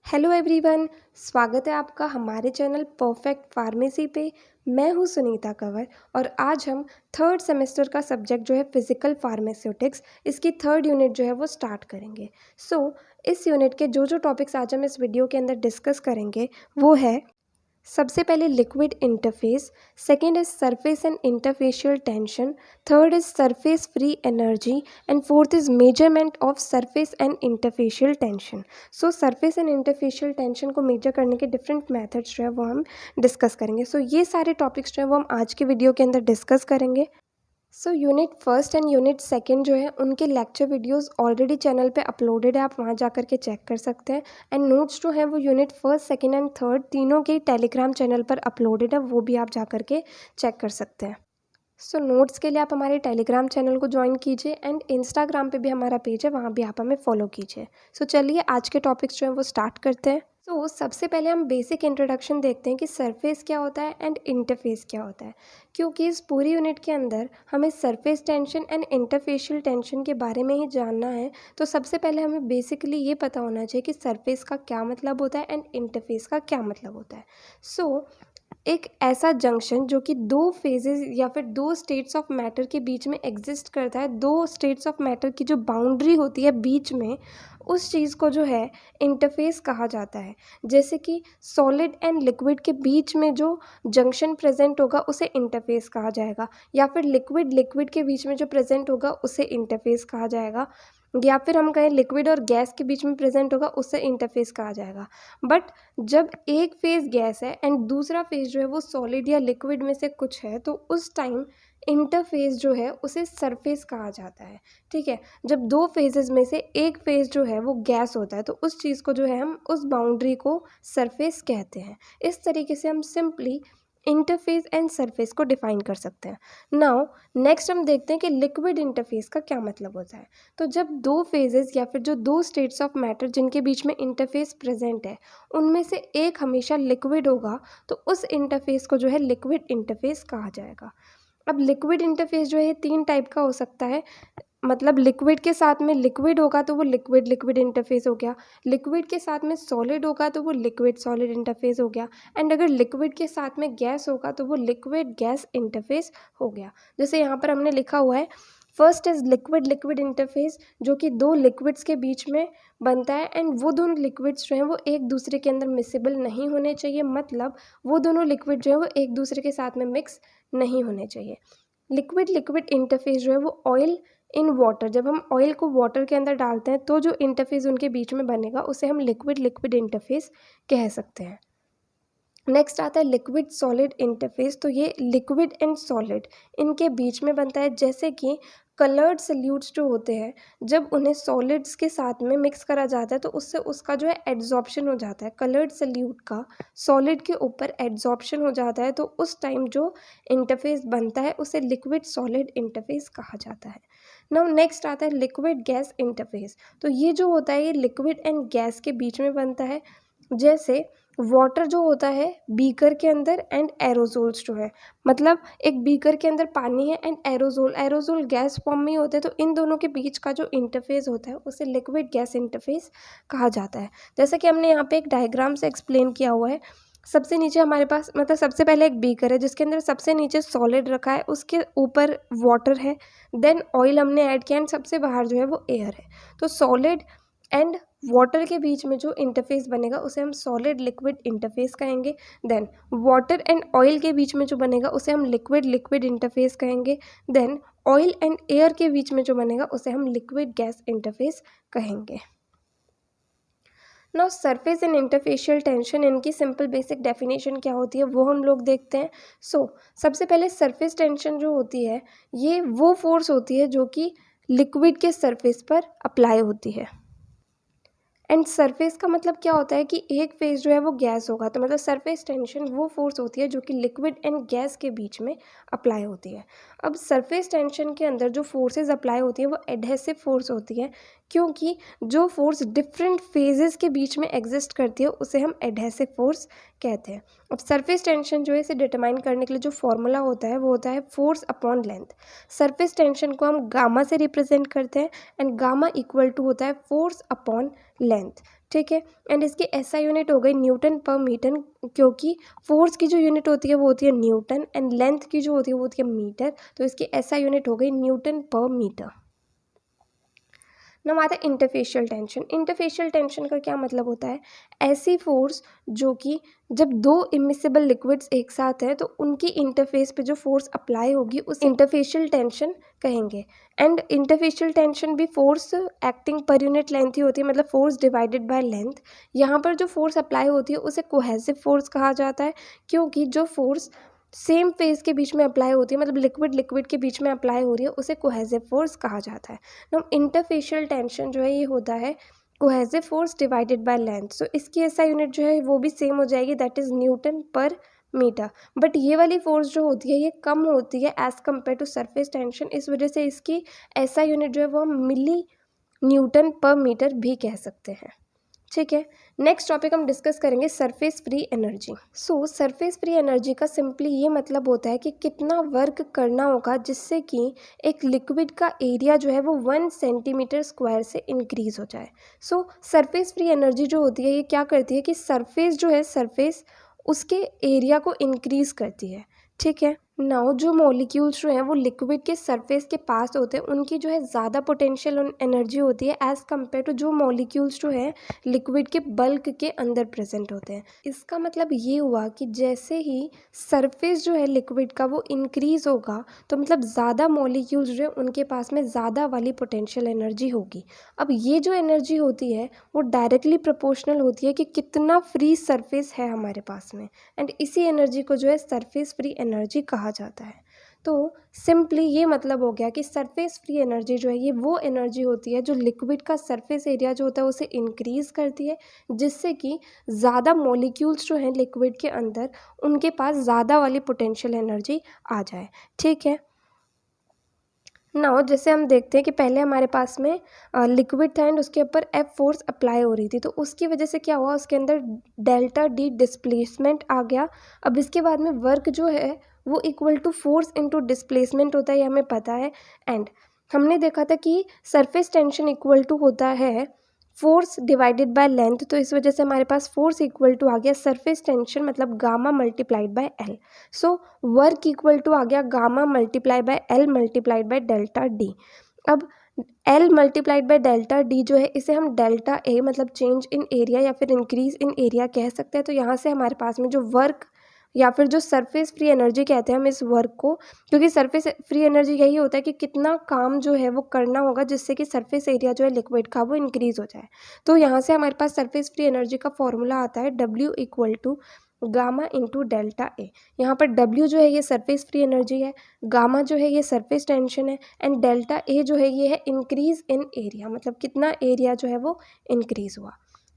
Hello everyone, स्वागत है आपका हमारे चैनल परफेक्ट फार्मेसी पे। मैं हूँ सुनीता कंवर और आज हम थर्ड सेमेस्टर का सब्जेक्ट जो है फिजिकल फार्मास्यूटिक्स, इसकी थर्ड यूनिट जो है वो स्टार्ट करेंगे। इस यूनिट के जो टॉपिक्स आज हम इस वीडियो के अंदर डिस्कस करेंगे वो है सबसे पहले liquid interface, second is surface and interfacial tension, third is surface free energy and fourth is measurement of surface and interfacial tension. Surface and interfacial tension को मेजर करने के डिफरेंट मेथड्स जो है वो हम डिस्कस करेंगे। ये सारे टॉपिक्स जो है वो हम आज के वीडियो के अंदर डिस्कस करेंगे। Unit first and unit second जो है उनके लेक्चर वीडियोस ऑलरेडी चैनल पे अपलोडेड है, आप वहाँ जा कर के चेक कर सकते हैं। एंड नोट्स जो है वो unit first second and third तीनों के टेलीग्राम चैनल पर अपलोडेड है, वो भी आप जा कर के चेक कर सकते हैं। नोट्स के लिए आप हमारे टेलीग्राम चैनल को ज्वाइन कीजिए एंड इंस्टाग्राम पे भी हमारा पेज है, वहाँ भी आप हमें फॉलो कीजिए। चलिए आज के टॉपिक्स जो है वो स्टार्ट करते हैं। सबसे पहले हम बेसिक इंट्रोडक्शन देखते हैं कि सरफेस क्या होता है एंड इंटरफेस क्या होता है, क्योंकि इस पूरी यूनिट के अंदर हमें surface tension and interfacial tension के बारे में ही जानना है। तो सबसे पहले हमें बेसिकली ये पता होना चाहिए कि सरफेस का क्या मतलब होता है एंड इंटरफेस का क्या मतलब होता है। एक ऐसा जंक्शन जो कि दो फेजेस या फिर दो स्टेट्स ऑफ मैटर के बीच में एग्जिस्ट करता है, दो स्टेट्स ऑफ मैटर की जो बाउंड्री होती है बीच में, उस चीज़ को जो है इंटरफेस कहा जाता है। जैसे कि सॉलिड एंड लिक्विड के बीच में जो जंक्शन प्रेजेंट होगा उसे इंटरफेस कहा जाएगा, या फिर लिक्विड लिक्विड के बीच में जो प्रेजेंट होगा उसे इंटरफेस कहा जाएगा, या फिर हम कहें लिक्विड और गैस के बीच में प्रेजेंट होगा उससे इंटरफेस कहा जाएगा। बट जब एक फेज़ गैस है एंड दूसरा फेज़ जो है वो सॉलिड या लिक्विड में से कुछ है, तो उस टाइम इंटरफेस जो है उसे सरफेस कहा जाता है। ठीक है, जब दो फेजेस में से एक फेज़ जो है वो गैस होता है तो उस चीज़ को जो है हम उस बाउंड्री को सरफेस कहते हैं। इस तरीके से हम सिंपली इंटरफेस एंड सरफेस को डिफाइन कर सकते हैं। नाउ नेक्स्ट हम देखते हैं कि लिक्विड इंटरफेस का क्या मतलब होता है। तो जब दो फेजेस या फिर जो दो स्टेट्स ऑफ मैटर जिनके बीच में इंटरफेस प्रेजेंट है उनमें से एक हमेशा लिक्विड होगा, तो उस इंटरफेस को जो है लिक्विड इंटरफेस कहा जाएगा। अब लिक्विड इंटरफेस जो है तीन टाइप का हो सकता है, मतलब लिक्विड के साथ में लिक्विड होगा तो वो लिक्विड लिक्विड इंटरफेस हो गया, लिक्विड के साथ में सॉलिड होगा तो वो लिक्विड सॉलिड इंटरफेस हो गया, एंड अगर लिक्विड के साथ में गैस होगा तो वो लिक्विड गैस इंटरफेस हो गया। जैसे यहाँ पर हमने लिखा हुआ है, first is liquid liquid interface, जो कि दो लिक्विड्स के बीच में बनता है एंड वो दोनों लिक्विड्स जो हैं वो एक दूसरे के अंदर मिसिबल नहीं होने चाहिए, मतलब वो दोनों लिक्विड जो है वो एक दूसरे के साथ में मिक्स नहीं होने चाहिए। लिक्विड लिक्विड इंटरफेस जो है वो ऑयल इन वाटर, जब हम ऑयल को वाटर के अंदर डालते हैं तो जो इंटरफेस उनके बीच में बनेगा उसे हम लिक्विड लिक्विड इंटरफेस कह सकते हैं। नेक्स्ट आता है लिक्विड सॉलिड इंटरफेस। तो ये लिक्विड एंड सॉलिड इनके बीच में बनता है। जैसे कि कलर्ड सल्यूट्स जो होते हैं, जब उन्हें सॉलिड्स के साथ में मिक्स करा जाता है तो उससे उसका जो है एड्जॉर्प्शन हो जाता है, कलर्ड सल्यूट का सॉलिड के ऊपर एड्जॉर्प्शन हो जाता है, तो उस टाइम जो इंटरफेस बनता है उसे लिक्विड सॉलिड इंटरफेस कहा जाता है। नाउ नेक्स्ट आता है लिक्विड गैस इंटरफेस। तो ये जो होता है ये लिक्विड एंड गैस के बीच में बनता है। जैसे वाटर जो होता है बीकर के अंदर एंड एरोजोल्स जो है, मतलब एक बीकर के अंदर पानी है एंड एरोजोल गैस फॉर्म में ही होते हैं, तो इन दोनों के बीच का जो इंटरफेस होता है उसे लिक्विड गैस इंटरफेस कहा जाता है। जैसे कि हमने यहाँ पे एक डायग्राम से एक्सप्लेन किया हुआ है। सबसे नीचे हमारे पास, मतलब सबसे पहले एक बीकर है जिसके अंदर सबसे नीचे सॉलिड रखा है, उसके ऊपर वाटर है, देन ऑयल हमने ऐड किया एंड सबसे बाहर जो है वो एयर है। तो सॉलिड एंड वाटर के बीच में जो इंटरफेस बनेगा उसे हम सॉलिड लिक्विड इंटरफेस कहेंगे। देन वाटर एंड ऑयल के बीच में जो बनेगा उसे हम लिक्विड लिक्विड इंटरफेस कहेंगे। देन ऑयल एंड एयर के बीच में जो बनेगा उसे हम लिक्विड गैस इंटरफेस कहेंगे। Now surface and interfacial tension, इनकी सिंपल बेसिक डेफिनेशन क्या होती है वो हम लोग देखते हैं। सबसे पहले सरफेस टेंशन जो होती है ये वो फोर्स होती है जो कि लिक्विड के सरफेस पर अप्लाई होती है। एंड सरफेस का मतलब क्या होता है कि एक फेज जो है वो गैस होगा, तो मतलब सरफेस टेंशन वो फोर्स होती है जो कि लिक्विड एंड गैस के बीच में अप्लाई होती है। अब सरफेस टेंशन के अंदर जो फोर्सेस अप्लाई होती है वो एडहेसिव फोर्स होती है, क्योंकि जो फोर्स डिफरेंट फेजेस के बीच में एग्जिस्ट करती है उसे हम एडहेसिव फोर्स कहते हैं। अब सरफेस टेंशन जो है इसे डिटरमाइन करने के लिए जो फॉर्मूला होता है वो होता है force upon length. Surface tension को हम गामा से रिप्रेजेंट करते हैं एंड गामा इक्वल टू होता है फोर्स अपॉन लेंथ, ठीक है। एंड इसकी एसआई यूनिट हो गई न्यूटन पर मीटर, क्योंकि फोर्स की जो यूनिट होती है वो होती है न्यूटन एंड लेंथ की जो होती है वो होती है मीटर, तो इसकी एसआई यूनिट हो गई न्यूटन पर मीटर। नाउ आता है इंटरफेशियल टेंशन। इंटरफेशियल टेंशन का क्या मतलब होता है, ऐसी फोर्स जो कि जब दो इमिसिबल लिक्विड्स एक साथ हैं तो उनकी इंटरफेस पे जो फोर्स अप्लाई होगी उस इंटरफेशियल टेंशन कहेंगे। एंड इंटरफेशियल टेंशन भी force acting per unit length ही होती है, मतलब फोर्स डिवाइडेड बाय लेंथ। यहाँ पर जो फोर्स अप्लाई होती है उसे कोहेसिव फोर्स कहा जाता है, क्योंकि जो फोर्स सेम फेज के बीच में अप्लाई होती है, मतलब लिक्विड लिक्विड के बीच में अप्लाई हो रही है, उसे कोहेसिव फोर्स कहा जाता है। ना इंटरफेशियल टेंशन जो है ये होता है cohesive force divided by length. So इसकी ऐसा यूनिट जो है वो भी सेम हो जाएगी, दैट इज न्यूटन पर मीटर। बट ये वाली फोर्स जो होती है ये कम होती है as compare to surface tension, इस वजह से इसकी ऐसा यूनिट जो है वो हम मिली न्यूटन पर मीटर भी कह सकते हैं, ठीक है। नेक्स्ट टॉपिक हम डिस्कस करेंगे सरफेस फ्री एनर्जी। सो सरफेस फ्री एनर्जी का सिंपली ये मतलब होता है कि कितना वर्क करना होगा जिससे कि एक लिक्विड का एरिया जो है वो 1 सेंटीमीटर स्क्वायर से इंक्रीज हो जाए। सो सरफेस फ्री एनर्जी जो होती है ये क्या करती है कि सरफेस जो है सरफेस उसके एरिया को इंक्रीज करती है, ठीक है। नाउ जो मॉलिक्यूल्स जो हैं वो लिक्विड के सरफेस के पास होते हैं उनकी जो है ज़्यादा पोटेंशियल एनर्जी होती है एज़ कम्पेयर टू जो मॉलिक्यूल्स जो है लिक्विड के बल्क के अंदर प्रेजेंट होते हैं। इसका मतलब ये हुआ कि जैसे ही सरफेस जो है लिक्विड का वो इंक्रीज़ होगा तो मतलब ज़्यादा मॉलिक्यूल्स जो है उनके पास में ज़्यादा वाली पोटेंशियल एनर्जी होगी। अब ये जो एनर्जी होती है वो डायरेक्टली प्रोपोर्शनल होती है कि कितना फ्री सरफेस है हमारे पास में, एंड इसी एनर्जी को जो है सरफेस फ्री एनर्जी कहा जाता है। तो सिंपली ये मतलब हो गया कि सरफेस फ्री एनर्जी जो है ये वो एनर्जी होती है जो लिक्विड का सरफेस एरिया जो होता है उसे इंक्रीज करती है, जिससे कि ज़्यादा मॉलिक्यूल्स जो हैं लिक्विड के अंदर उनके पास ज़्यादा वाली पोटेंशियल एनर्जी आ जाए, ठीक है। नाउ जैसे हम देखते हैं कि पहले हमारे पास में लिक्विड था एंड उसके ऊपर एफ फोर्स अप्लाई हो रही थी, तो उसकी वजह से क्या हुआ, उसके अंदर डेल्टा डी डिस्प्लेसमेंट आ गया। अब इसके बाद में वर्क जो है वो equal to force into displacement होता है, ये हमें पता है। एंड हमने देखा था कि सरफेस टेंशन इक्वल टू होता है फोर्स डिवाइडेड बाय लेंथ, तो इस वजह से हमारे पास फोर्स इक्वल टू आ गया सरफेस टेंशन मतलब gamma multiplied by L. So work equal to आ गया gamma multiply by L multiplied by delta D. अब L multiplied by delta D जो है इसे हम डेल्टा ए मतलब चेंज इन एरिया या फिर इंक्रीज इन एरिया कह सकते हैं। तो यहाँ से हमारे पास में जो वर्क या फिर जो सरफेस फ्री एनर्जी कहते हैं हम इस वर्क को, क्योंकि सरफेस फ्री एनर्जी यही होता है कि कितना काम जो है वो करना होगा जिससे कि सरफेस एरिया जो है लिक्विड का वो इंक्रीज हो जाए। तो यहाँ से हमारे पास सरफेस फ्री एनर्जी का फॉर्मूला आता है W equal to gamma into delta A. यहाँ पर W जो है ये सरफेस फ्री एनर्जी है, गामा जो है ये सरफेस टेंशन है, एंड डेल्टा ए जो है ये है इंक्रीज इन एरिया, मतलब कितना एरिया जो है वो इंक्रीज हुआ,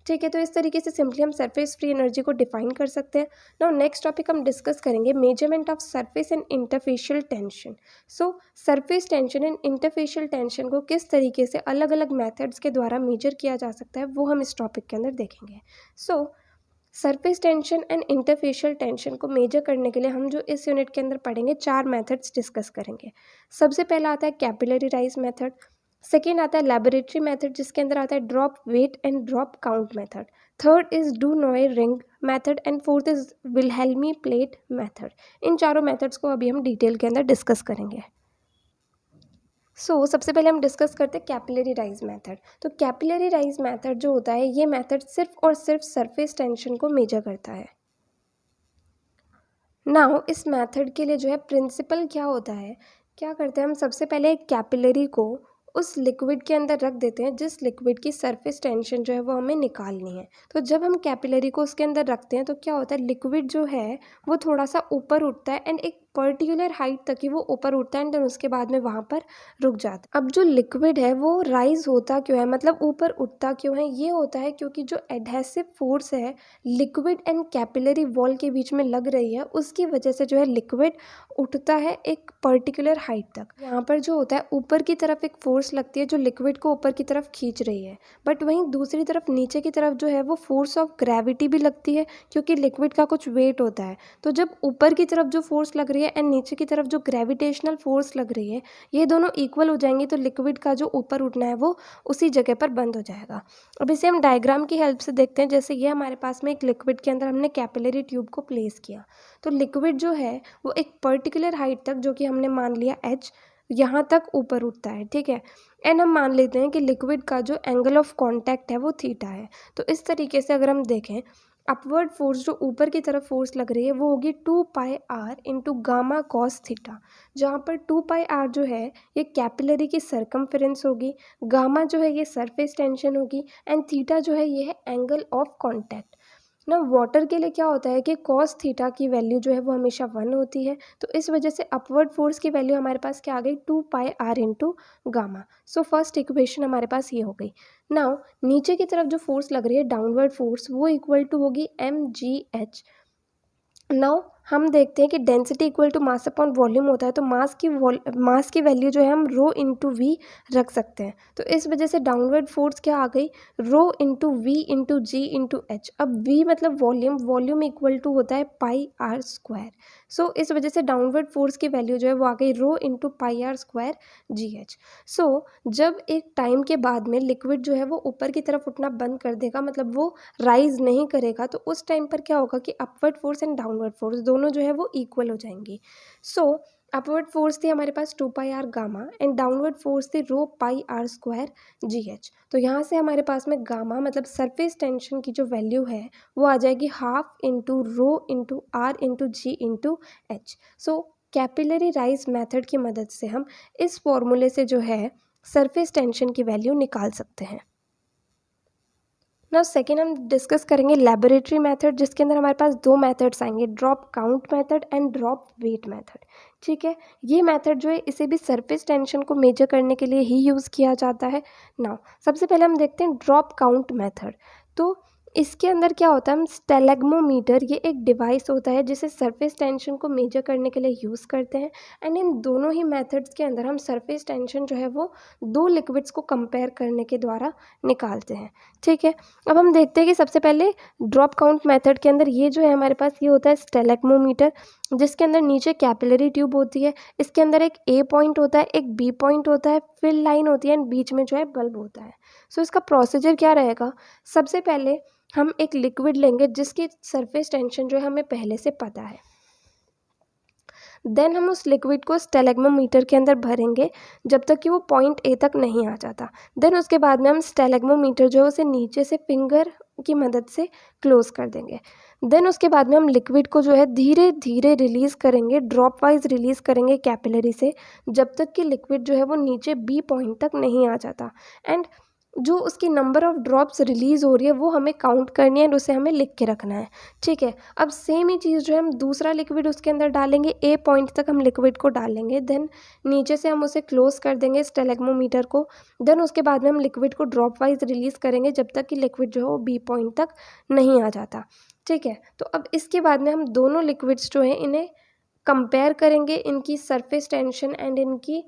ठीक है। तो इस तरीके से सिंपली हम सरफेस फ्री एनर्जी को डिफाइन कर सकते हैं। नाउ नेक्स्ट टॉपिक हम डिस्कस करेंगे measurement of surface and interfacial tension. So surface tension and interfacial tension को किस तरीके से अलग अलग मेथड्स के द्वारा मेजर किया जा सकता है वो हम इस टॉपिक के अंदर देखेंगे। सो surface tension and interfacial tension को मेजर करने के लिए हम जो इस यूनिट के अंदर पढ़ेंगे 4 मेथड्स डिस्कस करेंगे। सबसे पहला आता है कैपिलरी राइज मेथड, सेकेंड आता है लैबोरेटरी मेथड जिसके अंदर आता है drop weight and drop count method, third is du Nouy ring method and fourth is Wilhelmy plate method. इन चारों मेथड्स को अभी हम डिटेल के अंदर डिस्कस करेंगे। सबसे पहले हम डिस्कस करते हैं कैपिलरी राइज मेथड। तो कैपिलरी राइज मेथड जो होता है ये मेथड सिर्फ और सिर्फ सरफेस टेंशन को मेजर करता है। नाउ इस मेथड के लिए जो है प्रिंसिपल क्या होता है, क्या करते हैं हम सबसे पहले एक कैपिलरी को उस लिक्विड के अंदर रख देते हैं जिस लिक्विड की सरफेस टेंशन जो है वो हमें निकालनी है। तो जब हम कैपिलरी को उसके अंदर रखते हैं तो क्या होता है, लिक्विड जो है वो थोड़ा सा ऊपर उठता है एंड एक पर्टिकुलर हाइट तक ही वो ऊपर उठता है एंड देन उसके बाद में वहाँ पर रुक जाता है। अब जो लिक्विड है वो राइज होता क्यों है, मतलब ऊपर उठता क्यों है, ये होता है क्योंकि जो एडहेसिव फोर्स है लिक्विड एंड कैपिलरी वॉल के बीच में लग रही है, उसकी वजह से जो है लिक्विड उठता है एक पर्टिकुलर हाइट तक। यहाँ पर जो होता है ऊपर की तरफ एक फोर्स लगती है जो लिक्विड को ऊपर की तरफ खींच रही है, बट वहीं दूसरी तरफ नीचे की तरफ जो है वो फोर्स ऑफ ग्रेविटी भी लगती है क्योंकि लिक्विड का कुछ वेट होता है। तो जब ऊपर की तरफ जो फोर्स लग रही है एंड नीचे की तरफ जो ग्रेविटेशनल फोर्स लग रही है, ये दोनों इक्वल हो जाएंगी तो लिक्विड का जो ऊपर उठना है वो उसी जगह पर बंद हो जाएगा। अब इसे हम डायग्राम की हेल्प से देखते हैं। जैसे ये हमारे पास में एक लिक्विड के अंदर हमने कैपिलरी ट्यूब को प्लेस किया, तो लिक्विड जो है वो एक पर्टिकुलर हाइट तक, जो कि हमने मान लिया h, यहाँ तक ऊपर उठता है, ठीक है। एंड हम मान लेते हैं कि लिक्विड का जो एंगल ऑफ कांटेक्ट है वो थीटा है। तो इस तरीके से अगर हम देखें, अपवर्ड फोर्स जो ऊपर की तरफ फोर्स लग रही है वो होगी 2πr into gamma cos theta, जहाँ पर 2πr जो है ये कैपिलरी की सरकमफेरेंस होगी, गामा जो है ये सरफेस टेंशन होगी एंड थीटा जो है ये है एंगल ऑफ कांटेक्ट ना। वाटर के लिए क्या होता है कि कॉस थीटा की वैल्यू जो है वो हमेशा 1 होती है, तो इस वजह से अपवर्ड फोर्स की वैल्यू हमारे पास क्या आ गई 2πr into gamma. So first equation हमारे पास ये हो गई। नाउ नीचे की तरफ जो फोर्स लग रही है डाउनवर्ड फोर्स वो इक्वल टू होगी mgh। नाउ हम देखते हैं कि density equal to mass upon volume होता है, तो मास की वैल्यू जो है हम रो इंटू वी रख सकते हैं। तो इस वजह से डाउनवर्ड फोर्स क्या आ गई rho into V into g into h. अब वी मतलब वॉल्यूम इक्वल टू होता है पाई आर स्क्वायर। सो इस वजह से डाउनवर्ड फोर्स की वैल्यू जो है वो आ गई rho into pi r square g h. So जब एक टाइम के बाद में लिक्विड जो है वो ऊपर की तरफ उठना बंद कर देगा, मतलब वो राइज नहीं करेगा, तो उस टाइम पर क्या होगा कि upward force and downward force दोनों जो है वो इक्वल हो जाएंगी। सो अपवर्ड फोर्स थी हमारे पास 2πr gamma and downward force थी रो पाई आर स्क्वायर जी एच। तो यहाँ से हमारे पास में गामा मतलब सरफेस टेंशन की जो वैल्यू है वो आ जाएगी half into rho into r into g into h. So capillary rise method की मदद से हम इस फॉर्मूले से जो है सरफेस टेंशन की वैल्यू निकाल सकते हैं। नाउ सेकेंड हम डिस्कस करेंगे लेबोरेटरी मेथड, जिसके अंदर हमारे पास दो मेथड्स आएंगे, drop count method and drop wait method. ठीक है, ये मेथड जो है इसे भी सरफेस टेंशन को मेजर करने के लिए ही यूज़ किया जाता है। नाउ सबसे पहले हम देखते हैं ड्रॉप काउंट मेथड। तो इसके अंदर क्या होता है, हम स्टेलेग्मोमीटर, ये एक डिवाइस होता है जिसे सरफेस टेंशन को मेजर करने के लिए यूज़ करते हैं। एंड इन दोनों ही मेथड्स के अंदर हम सरफेस टेंशन जो है वो दो लिक्विड्स को कंपेयर करने के द्वारा निकालते हैं। ठीक है, अब हम देखते हैं कि सबसे पहले ड्रॉप काउंट मेथड के अंदर ये जो है हमारे पास ये होता है स्टेलेग्मोमीटर, जिसके अंदर नीचे कैपिलरी ट्यूब होती है, इसके अंदर एक ए पॉइंट होता है, एक बी पॉइंट होता है, फिल लाइन होती है एंड बीच में जो है बल्ब होता है। सो इसका प्रोसीजर क्या रहेगा, सबसे पहले हम एक लिक्विड लेंगे जिसकी सरफेस टेंशन जो है हमें पहले से पता है, देन हम उस लिक्विड को स्टेलेग्मोमीटर के अंदर भरेंगे जब तक कि वो पॉइंट ए तक नहीं आ जाता। देन उसके बाद में हम स्टेलेग्मोमीटर जो है उसे नीचे से फिंगर की मदद से क्लोज कर देंगे। देन उसके बाद में हम लिक्विड को जो है धीरे धीरे रिलीज़ करेंगे, ड्रॉप वाइज रिलीज़ करेंगे कैपिलरी से, जब तक कि लिक्विड जो है वो नीचे बी पॉइंट तक नहीं आ जाता। एंड जो उसकी नंबर ऑफ ड्रॉप्स रिलीज़ हो रही है वो हमें काउंट करनी है और उसे हमें लिख के रखना है। ठीक है, अब सेम ही चीज़ जो है हम दूसरा लिक्विड उसके अंदर डालेंगे, ए पॉइंट तक हम लिक्विड को डालेंगे, देन नीचे से हम उसे क्लोज कर देंगे स्टेलेग्मोमीटर को। देन उसके बाद में हम लिक्विड को ड्रॉप वाइज रिलीज़ करेंगे जब तक कि लिक्विड जो है वो बी पॉइंट तक नहीं आ जाता। ठीक है, तो अब इसके बाद में हम दोनों लिक्विड्स जो हैं इन्हें कंपेयर करेंगे, इनकी सरफेस टेंशन एंड इनकी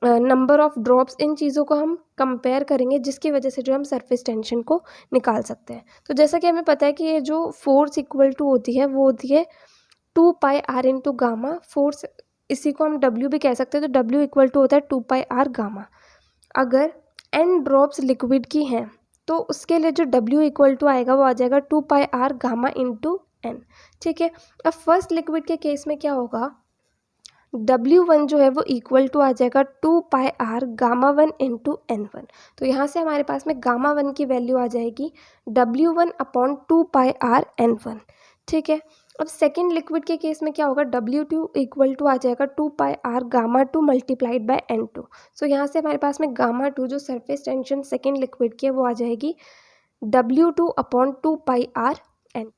नंबर ऑफ ड्रॉप्स, इन चीज़ों को हम कंपेयर करेंगे, जिसकी वजह से जो हम सरफेस टेंशन को निकाल सकते हैं। तो जैसा कि हमें पता है कि ये जो फोर्स इक्वल टू होती है वो होती है 2πr इंटू गामा फोर्स, इसी को हम W भी कह सकते हैं। तो W इक्वल टू होता है 2πr गामा। अगर n ड्रॉप्स लिक्विड की हैं तो उसके लिए जो W इक्वल टू आएगा वो आ जाएगा 2πr गामा इंटू n। ठीक है, अब फर्स्ट लिक्विड के केस में क्या होगा, W1 जो है वो इक्वल टू आ जाएगा 2πr गामा 1 इंटू N1। तो यहाँ से हमारे पास में गामा 1 की वैल्यू आ जाएगी W1 अपॉन 2πr N1। ठीक है, अब सेकेंड लिक्विड के केस में क्या होगा, W2 इक्वल टू आ जाएगा 2πr gamma 2 multiplied by N2। सो यहाँ से हमारे पास में गामा 2 जो सरफेस टेंशन सेकेंड लिक्विड की है वो आ जाएगी W2 अपॉन 2πr N।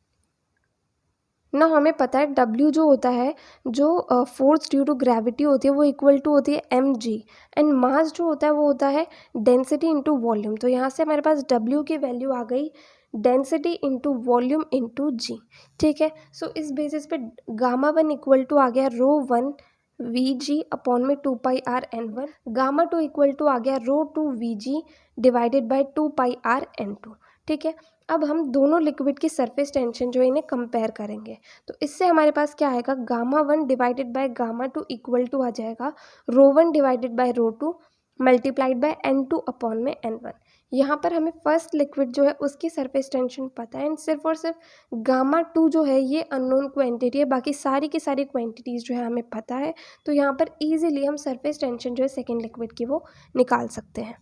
ना हमें पता है W जो होता है, जो फोर्स ड्यू टू ग्रेविटी होती है वो इक्वल टू होती है mg, एंड मास जो होता है वो होता है डेंसिटी इंटू वॉल्यूम। तो यहाँ से हमारे पास W की वैल्यू आ गई density into volume into g. ठीक है, सो इस बेसिस पे गामा वन इक्वल टू आ गया rho one V g upon में 2πr/n1, gamma two equal to आ गया rho two V g divided by 2πr/n2। ठीक है, अब हम दोनों लिक्विड की सरफेस टेंशन जो है इन्हें कंपेयर करेंगे, तो इससे हमारे पास क्या आएगा, gamma one divided by gamma two equal to आ जाएगा rho one divided by rho two multiplied by n2 upon में n1। यहाँ पर हमें फर्स्ट लिक्विड जो है उसकी सरफेस टेंशन पता है, एंड सिर्फ और सिर्फ गामा टू जो है ये अननोन क्वांटिटी है, बाकी सारी की सारी क्वांटिटीज़ जो है हमें पता है। तो यहाँ पर ईजिली हम सरफेस टेंशन जो है सेकेंड लिक्विड की वो निकाल सकते हैं।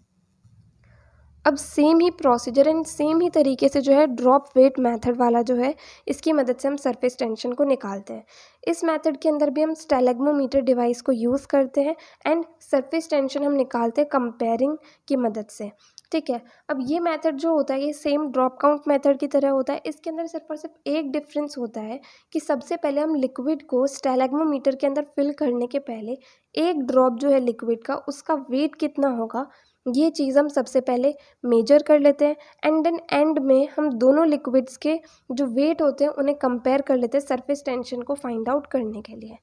अब सेम ही प्रोसीजर एंड सेम ही तरीके से जो है ड्रॉप वेट मेथड वाला जो है इसकी मदद से हम सरफेस टेंशन को निकालते हैं। इस मेथड के अंदर भी हम स्टेलेग्मोमीटर डिवाइस को यूज़ करते हैं एंड सरफेस टेंशन हम निकालते हैं कंपेयरिंग की मदद से। ठीक है, अब ये मेथड जो होता है ये सेम ड्रॉप काउंट मेथड की तरह होता है। इसके अंदर सिर्फ और सिर्फ एक डिफरेंस होता है कि सबसे पहले हम लिक्विड को स्टेलेग्मोमीटर के अंदर फिल करने के पहले एक ड्रॉप जो है लिक्विड का उसका वेट कितना होगा ये चीज़ हम सबसे पहले मेजर कर लेते हैं, एंड देन एंड में हम दोनों लिक्विड्स के जो वेट होते हैं उन्हें कंपेयर कर लेते हैं सरफेस टेंशन को फाइंड आउट करने के लिए।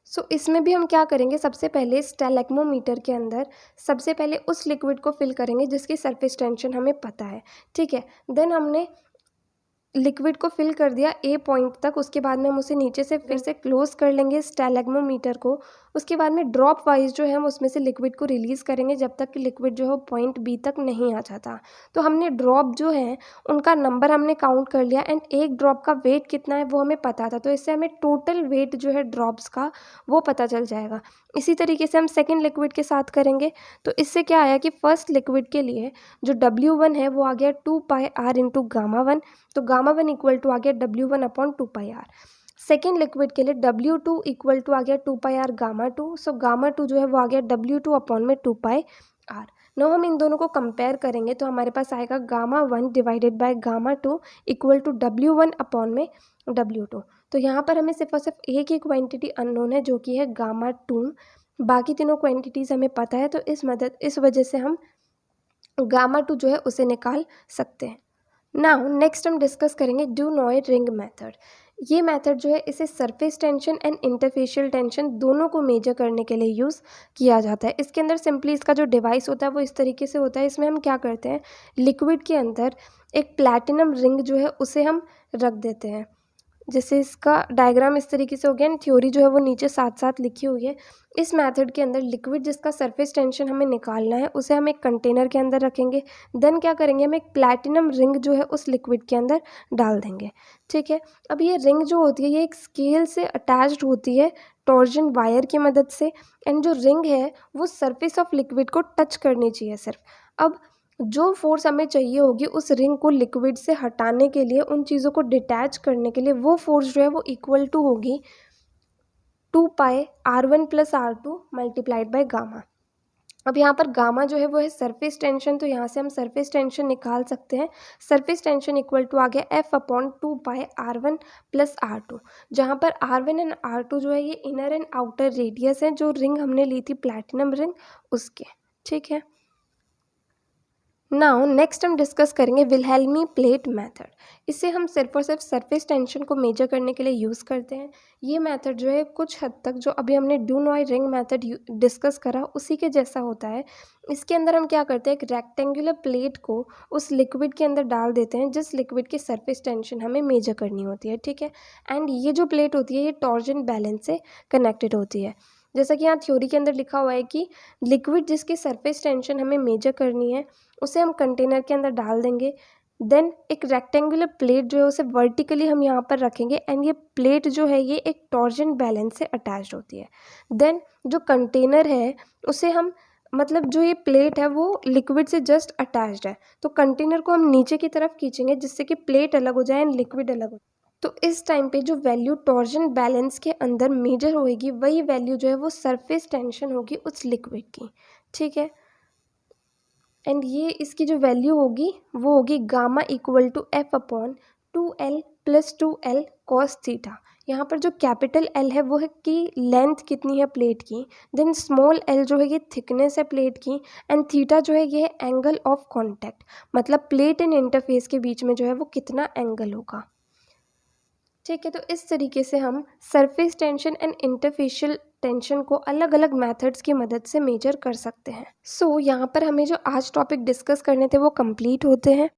सो इसमें भी हम क्या करेंगे, सबसे पहले स्टेलेग्मोमीटर के अंदर सबसे पहले उस लिक्विड को फिल करेंगे जिसकी सरफेस टेंशन हमें पता है। ठीक है, देन हमने लिक्विड को फिल कर दिया ए पॉइंट तक, उसके बाद में हम उसे नीचे से फिर से क्लोज कर लेंगे स्टेलेग्मोमीटर को। उसके बाद में ड्रॉप वाइज जो है हम उसमें से लिक्विड को रिलीज़ करेंगे जब तक कि लिक्विड जो है पॉइंट बी तक नहीं आ जाता। तो हमने ड्रॉप जो है उनका नंबर हमने काउंट कर लिया, एंड एक ड्रॉप का वेट कितना है वो हमें पता था, तो इससे हमें टोटल वेट जो है ड्रॉप्स का वो पता चल जाएगा। इसी तरीके से हम सेकेंड लिक्विड के साथ करेंगे। तो इससे क्या आया कि फर्स्ट लिक्विड के लिए जो W1 है वो आ गया 2πr इंटू गामा वन, तो गामा वन इक्वल टू आ गया W1 upon 2πr। Second liquid के लिए W2 इक्वल टू आ गया 2πr gamma two, so gamma two जो है वो आ गया W2 अपॉन में 2πr। नो हम इन दोनों को कंपेयर करेंगे तो हमारे पास आएगा gamma one divided by gamma two equal to W1 upon में W2। तो यहाँ पर हमें सिर्फ और सिर्फ एक ही क्वांटिटी अननोन है जो कि है गामा टू, बाकी तीनों क्वांटिटीज़ हमें पता है, तो इस वजह से हम गामा टू जो है उसे निकाल सकते हैं। नाउ नेक्स्ट हम डिस्कस करेंगे डू-नॉय रिंग मेथड। ये मेथड जो है इसे surface tension and interfacial tension दोनों को मेजर करने के लिए यूज़ किया जाता है। इसके अंदर सिंपली इसका जो डिवाइस होता है वो इस तरीके से होता है। इसमें हम क्या करते हैं, लिक्विड के अंदर एक प्लैटिनम रिंग जो है उसे हम रख देते हैं। जैसे इसका डायग्राम इस तरीके से हो गया, एंड थ्योरी जो है वो नीचे साथ साथ लिखी हुई है। इस मेथड के अंदर लिक्विड जिसका सरफेस टेंशन हमें निकालना है उसे हम एक कंटेनर के अंदर रखेंगे। देन क्या करेंगे, हम एक प्लैटिनम रिंग जो है उस लिक्विड के अंदर डाल देंगे। ठीक है, अब ये रिंग जो होती है ये एक स्केल से अटैच्ड होती है टॉर्जन वायर की मदद से, एंड जो रिंग है वो सरफेस ऑफ लिक्विड को टच करनी चाहिए सिर्फ। अब जो फोर्स हमें चाहिए होगी उस रिंग को लिक्विड से हटाने के लिए, उन चीज़ों को डिटैच करने के लिए, वो फोर्स जो है वो इक्वल टू होगी 2πr1 + r2 multiplied by gamma. अब यहाँ पर गामा जो है वो है सरफेस टेंशन, तो यहाँ से हम सरफेस टेंशन निकाल सकते हैं। सरफेस टेंशन इक्वल टू आ गया F/2πr1 + r2, जहाँ पर r1 एंड r2 जो है ये इनर एंड आउटर रेडियस है जो रिंग हमने ली थी प्लैटिनम रिंग उसके। ठीक है, नाउ नेक्स्ट हम डिस्कस करेंगे विल्हेल्मी प्लेट मेथड। इसे हम सिर्फ और सिर्फ सरफेस टेंशन को मेजर करने के लिए यूज़ करते हैं। ये मेथड जो है कुछ हद तक जो अभी हमने डू-नॉय रिंग मेथड डिस्कस करा उसी के जैसा होता है। इसके अंदर हम क्या करते हैं, एक रेक्टेंगुलर प्लेट को उस लिक्विड के अंदर डाल देते हैं जिस लिक्विड की सरफेस टेंशन हमें मेजर करनी होती है। ठीक है, एंड ये जो प्लेट होती है ये टॉर्जन बैलेंस से कनेक्टेड होती है। जैसा कि यहाँ थ्योरी के अंदर लिखा हुआ है कि लिक्विड जिसकी सरफेस टेंशन हमें मेजर करनी है उसे हम कंटेनर के अंदर डाल देंगे। देन एक रेक्टेंगुलर प्लेट जो है उसे वर्टिकली हम यहाँ पर रखेंगे, एंड ये प्लेट जो है ये एक टॉर्जन बैलेंस से अटैच्ड होती है। देन जो कंटेनर है उसे हम मतलब जो ये प्लेट है वो लिक्विड से जस्ट अटैच्ड है, तो कंटेनर को हम नीचे की तरफ खींचेंगे जिससे कि प्लेट अलग हो जाए एंड लिक्विड अलग हो। तो इस टाइम पे जो वैल्यू टॉर्जन बैलेंस के अंदर मेजर होएगी वही वैल्यू जो है वो सरफेस टेंशन होगी उस लिक्विड की। ठीक है, एंड ये इसकी जो वैल्यू होगी वो होगी gamma equal to F/2πr 2L plus 2L cos theta. यहाँ पर जो कैपिटल L है वो है कि लेंथ कितनी है प्लेट की, देन स्मॉल l जो है ये थिकनेस है प्लेट की, एंड थीटा जो है ये है एंगल ऑफ कॉन्टैक्ट, मतलब प्लेट एंड इंटरफेस के बीच में जो है वो कितना एंगल होगा। ठीक है, तो इस तरीके से हम surface tension and interfacial tension को अलग अलग मेथड्स की मदद से मेजर कर सकते हैं। सो यहाँ पर हमें जो आज टॉपिक डिस्कस करने थे वो कंप्लीट होते हैं।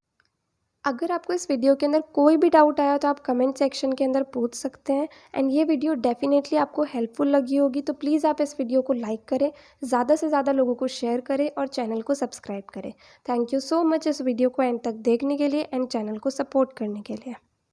अगर आपको इस वीडियो के अंदर कोई भी डाउट आया तो आप कमेंट सेक्शन के अंदर पूछ सकते हैं, एंड ये वीडियो डेफिनेटली आपको हेल्पफुल लगी होगी, तो प्लीज़ आप इस वीडियो को लाइक करें, ज़्यादा से ज़्यादा लोगों को शेयर करें और चैनल को सब्सक्राइब करें। थैंक यू सो मच इस वीडियो को एंड तक देखने के लिए एंड चैनल को सपोर्ट करने के लिए।